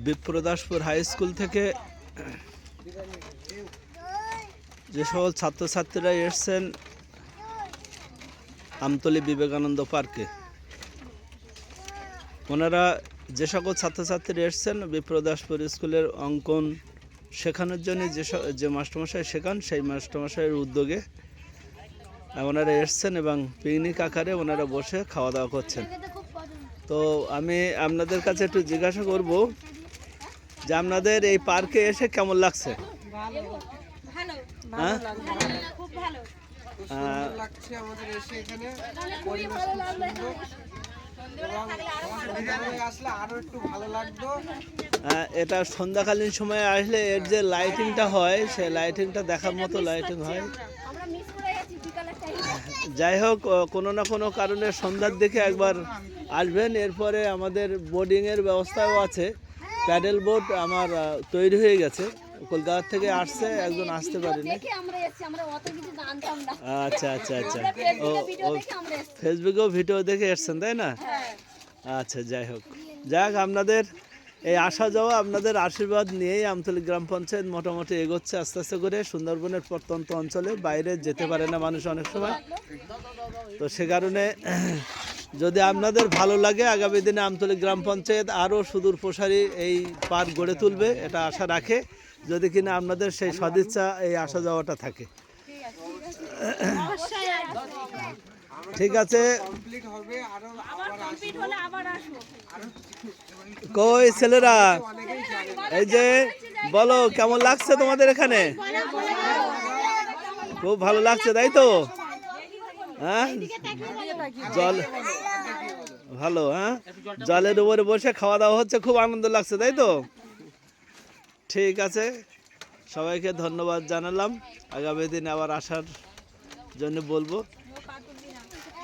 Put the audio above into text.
বিপ্রদাসপুর high school থেকে যে সকল ছাত্রছাত্রীরা এসেছেন আমতলী বিবেকানন্দ পার্কে, ওনারা যে সকল ছাত্রছাত্রী এসেছেন বিপ্রদাসপুর স্কুলের অঙ্কন শেখানোর জন্য যে মাস্টারমশাই শেখান সেই মাস্টারমশাইয়ের উদ্যোগে ওনারা এসেছেন এবং পিকনিক আকারে ওনারা বসে খাওয়া দাওয়া করছেন। তো আমি আপনাদের কাছে একটু জিজ্ঞাসা করব যে আপনাদের এই পার্কে এসে কেমন লাগছে? হ্যাঁ, এটা সন্ধ্যাকালীন সময়ে আসলে এর যে লাইটিংটা হয় সেই লাইটিংটা দেখার মতো লাইটিং হয়। যাই হোক, কোনো না কোনো কারণে সন্ধ্যার দিকে একবার আসবেন। এরপরে আমাদের বোর্ডিংয়ের ব্যবস্থাও আছে, প্যাডেল বোট আমার তৈরি হয়ে গেছে, কলকাতা থেকে আসছে, একজন আসতে পারেনি। আচ্ছা আচ্ছা আচ্ছা, ও ফেসবুকেও ভিডিও দেখে এসছেন তাই না? আচ্ছা, যাই হোক, আপনাদের এই আসা যাওয়া আপনাদের আশীর্বাদ নিয়েই আমতলী গ্রাম পঞ্চায়েত মোটামুটি এগোচ্ছে আস্তে আস্তে করে। সুন্দরবনের প্রত্যন্ত অঞ্চলে বাইরে যেতে পারে না মানুষ অনেক সময়, তো সে কারণে যদি আপনাদের ভালো লাগে আগামী দিনে আমতলী গ্রাম পঞ্চায়েত আরও সুদূর প্রসারী এই পার্ক গড়ে তুলবে, এটা আশা রাখে, যদি কিনা আপনাদের সেই সদিচ্ছা এই আসা যাওয়াটা থাকে। ঠিক আছে, কই ছেলেরা, এই যে বলো কেমন লাগছে তোমাদের এখানে? খুব ভালো লাগছে তাই তো? হ্যাঁ, জল ভালো, হ্যাঁ, জলের উপরে বসে খাওয়া দাওয়া হচ্ছে, খুব আনন্দ লাগছে তাই তো? ঠিক আছে, সবাইকে ধন্যবাদ জানালাম, আগামী দিন আবার আসার জন্য বলবো।